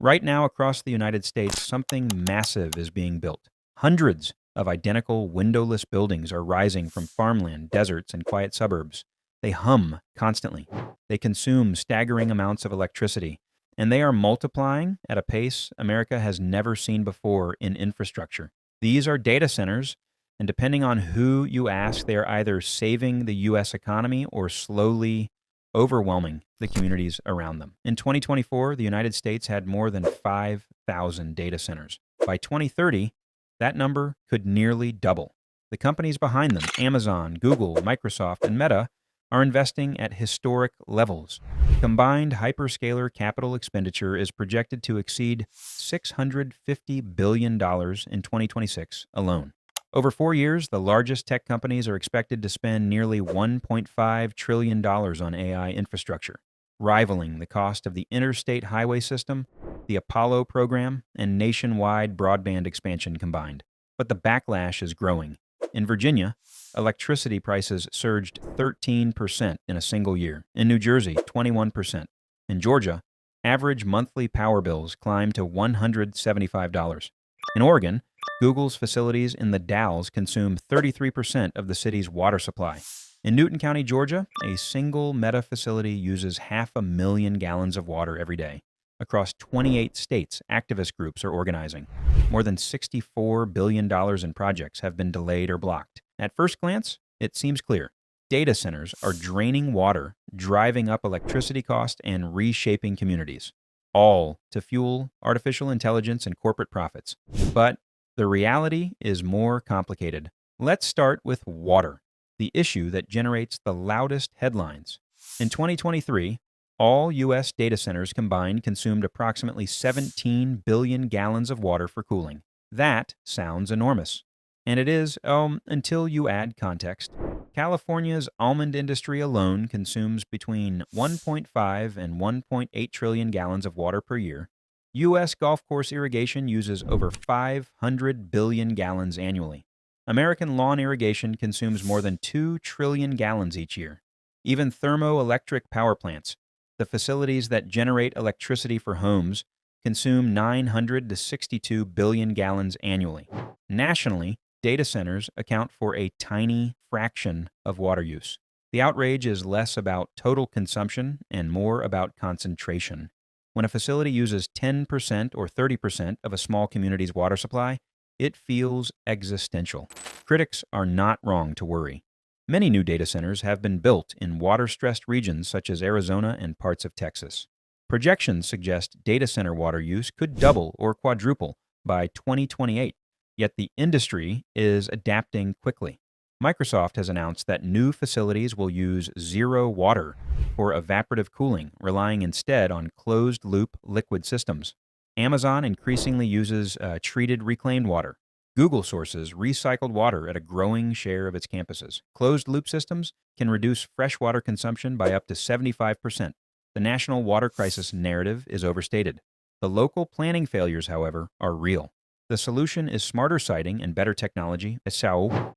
Right now, across the United States, something massive is being built. Hundreds of identical windowless buildings are rising from farmland, deserts, and quiet suburbs. They hum constantly. They consume staggering amounts of electricity, and they are multiplying at a pace America has never seen before in infrastructure. These are data centers, and depending on who you ask, they are either saving the U.S. economy or slowly overwhelming the communities around them. In 2024, the United States had more than 5,000 data centers. By 2030, that number could nearly double. The companies behind them, Amazon, Google, Microsoft, and Meta, are investing at historic levels. Combined hyperscaler capital expenditure is projected to exceed $650 billion in 2026 alone. Over 4 years, the largest tech companies are expected to spend nearly $1.5 trillion on AI infrastructure, rivaling the cost of the interstate highway system, the Apollo program, and nationwide broadband expansion combined. But the backlash is growing. In Virginia, electricity prices surged 13% in a single year. In New Jersey, 21%. In Georgia, average monthly power bills climbed to $175. In Oregon, Google's facilities in the Dalles consume 33% of the city's water supply. In Newton County, Georgia, a single Meta facility uses 500,000 gallons of water every day. Across 28 states, activist groups are organizing. More than $64 billion in projects have been delayed or blocked. At first glance, it seems clear. Data centers are draining water, driving up electricity costs, and reshaping communities, all to fuel artificial intelligence and corporate profits. But the reality is more complicated. Let's start with water, the issue that generates the loudest headlines. In 2023, all U.S. data centers combined consumed approximately 17 billion gallons of water for cooling. That sounds enormous. And it is, until you add context. California's almond industry alone consumes between 1.5 and 1.8 trillion gallons of water per year. U.S. golf course irrigation uses over 500 billion gallons annually. American lawn irrigation consumes more than 2 trillion gallons each year. Even thermoelectric power plants, the facilities that generate electricity for homes, consume 900 to 62 billion gallons annually. Nationally, data centers account for a tiny fraction of water use. The outrage is less about total consumption and more about concentration. When a facility uses 10% or 30% of a small community's water supply, it feels existential. Critics are not wrong to worry. Many new data centers have been built in water-stressed regions such as Arizona and parts of Texas. Projections suggest data center water use could double or quadruple by 2028, yet the industry is adapting quickly. Microsoft has announced that new facilities will use zero water for evaporative cooling, relying instead on closed-loop liquid systems. Amazon increasingly uses treated reclaimed water. Google sources recycled water at a growing share of its campuses. Closed-loop systems can reduce freshwater consumption by up to 75%. The national water crisis narrative is overstated. The local planning failures, however, are real. The solution is smarter siting and better technology,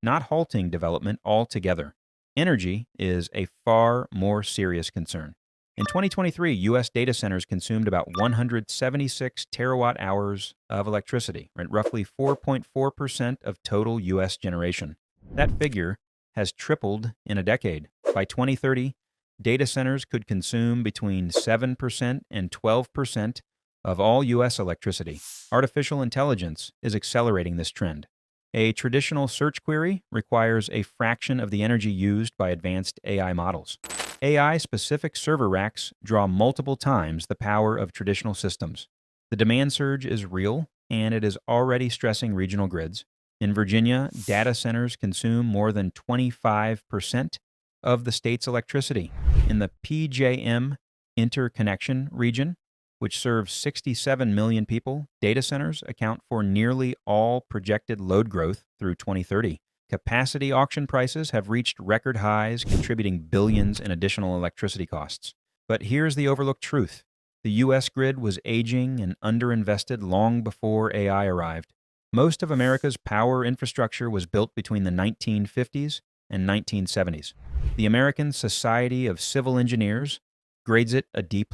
not halting development altogether. Energy is a far more serious concern. In 2023, U.S. data centers consumed about 176 terawatt-hours of electricity, roughly 4.4% of total U.S. generation. That figure has tripled in a decade. By 2030, data centers could consume between 7% and 12% of all U.S. electricity. Artificial intelligence is accelerating this trend. A traditional search query requires a fraction of the energy used by advanced AI models. AI-specific server racks draw multiple times the power of traditional systems. The demand surge is real, and it is already stressing regional grids. In Virginia, data centers consume more than 25% of the state's electricity. In the PJM interconnection region, which serves 67 million people, data centers account for nearly all projected load growth through 2030. Capacity auction prices have reached record highs, contributing billions in additional electricity costs. But here's the overlooked truth. The U.S. grid was aging and underinvested long before AI arrived. Most of America's power infrastructure was built between the 1950s and 1970s. The American Society of Civil Engineers grades it a D+.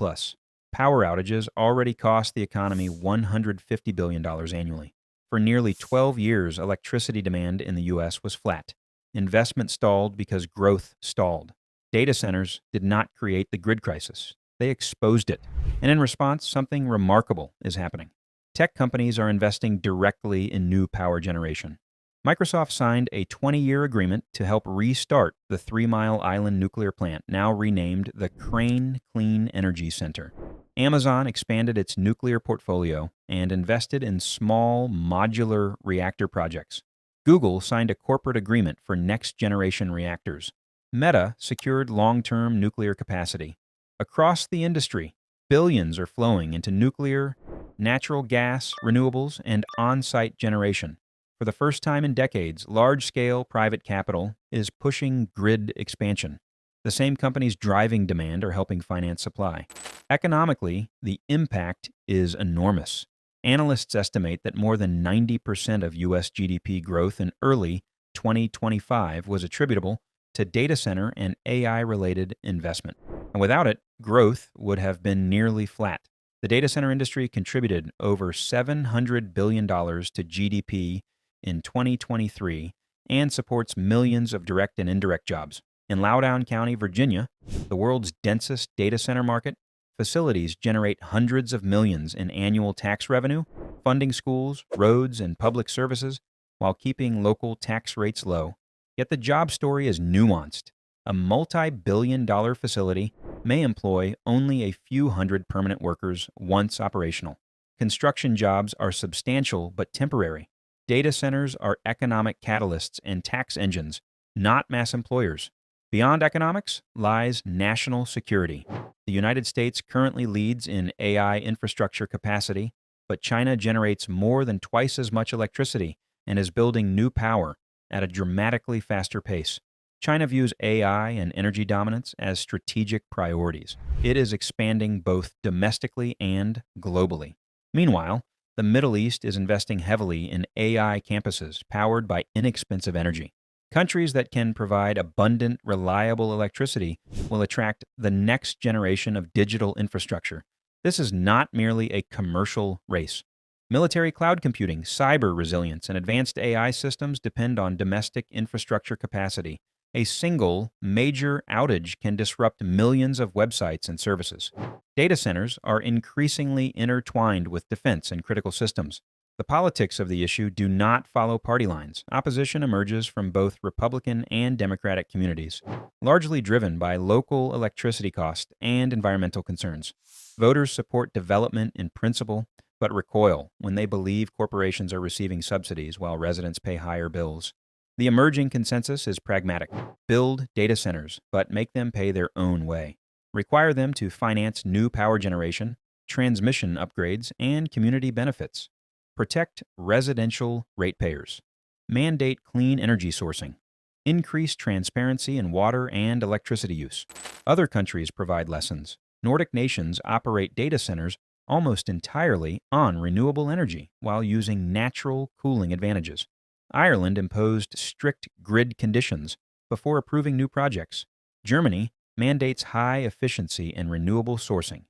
Power outages already cost the economy $150 billion annually. For nearly 12 years, electricity demand in the U.S. was flat. Investment stalled because growth stalled. Data centers did not create the grid crisis. They exposed it. And in response, something remarkable is happening. Tech companies are investing directly in new power generation. Microsoft signed a 20-year agreement to help restart the 3 Mile Island nuclear plant, now renamed the Crane Clean Energy Center. Amazon expanded its nuclear portfolio and invested in small modular reactor projects. Google signed a corporate agreement for next-generation reactors. Meta secured long-term nuclear capacity. Across the industry, billions are flowing into nuclear, natural gas, renewables, and on-site generation. For the first time in decades, large-scale private capital is pushing grid expansion. The same companies driving demand are helping finance supply. Economically, the impact is enormous. Analysts estimate that more than 90% of U.S. GDP growth in early 2025 was attributable to data center and AI-related investment. And without it, growth would have been nearly flat. The data center industry contributed over $700 billion to GDP in 2023 and supports millions of direct and indirect jobs. In Loudoun County, Virginia, the world's densest data center market, facilities generate hundreds of millions in annual tax revenue, funding schools, roads, and public services while keeping local tax rates low. Yet the job story is nuanced. A multi-billion-dollar facility may employ only a few hundred permanent workers once operational. Construction jobs are substantial but temporary. Data centers are economic catalysts and tax engines, not mass employers. Beyond economics lies national security. The United States currently leads in AI infrastructure capacity, but China generates more than twice as much electricity and is building new power at a dramatically faster pace. China views AI and energy dominance as strategic priorities. It is expanding both domestically and globally. Meanwhile, the Middle East is investing heavily in AI campuses powered by inexpensive energy. Countries that can provide abundant, reliable electricity will attract the next generation of digital infrastructure. This is not merely a commercial race. Military cloud computing, cyber resilience, and advanced AI systems depend on domestic infrastructure capacity. A single major outage can disrupt millions of websites and services. Data centers are increasingly intertwined with defense and critical systems. The politics of the issue do not follow party lines. Opposition emerges from both Republican and Democratic communities, largely driven by local electricity costs and environmental concerns. Voters support development in principle, but recoil when they believe corporations are receiving subsidies while residents pay higher bills. The emerging consensus is pragmatic. Build data centers, but make them pay their own way. Require them to finance new power generation, transmission upgrades, and community benefits. Protect residential ratepayers. Mandate clean energy sourcing. Increase transparency in water and electricity use. Other countries provide lessons. Nordic nations operate data centers almost entirely on renewable energy while using natural cooling advantages. Ireland imposed strict grid conditions before approving new projects. Germany mandates high efficiency and renewable sourcing.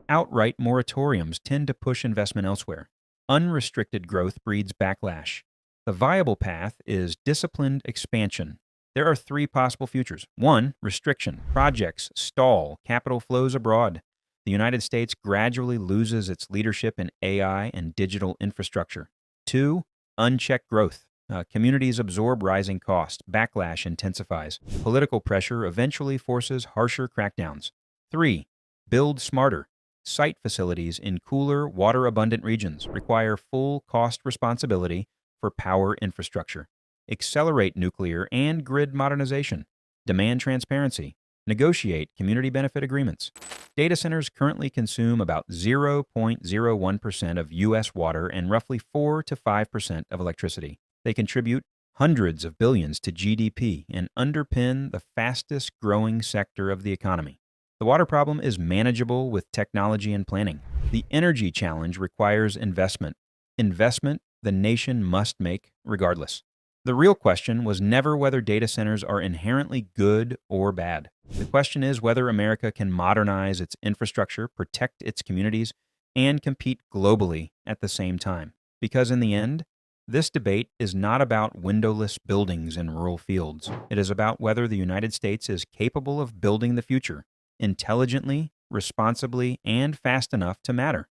Outright moratoriums tend to push investment elsewhere. Unrestricted growth breeds backlash. The viable path is disciplined expansion. There are three possible futures. 1. Restriction. Projects stall. Capital flows abroad. The United States gradually loses its leadership in AI and digital infrastructure. 2. Unchecked growth. Communities absorb rising costs. Backlash intensifies. Political pressure eventually forces harsher crackdowns. 3. Build smarter. Site facilities in cooler, water-abundant regions require full cost responsibility for power infrastructure. Accelerate nuclear and grid modernization. Demand transparency. Negotiate community benefit agreements. Data centers currently consume about 0.01% of U.S. water and roughly 4 to 5% of electricity. They contribute hundreds of billions to GDP and underpin the fastest growing sector of the economy. The water problem is manageable with technology and planning. The energy challenge requires investment. Investment the nation must make regardless. The real question was never whether data centers are inherently good or bad. The question is whether America can modernize its infrastructure, protect its communities, and compete globally at the same time. Because in the end, this debate is not about windowless buildings in rural fields. It is about whether the United States is capable of building the future intelligently, responsibly, and fast enough to matter.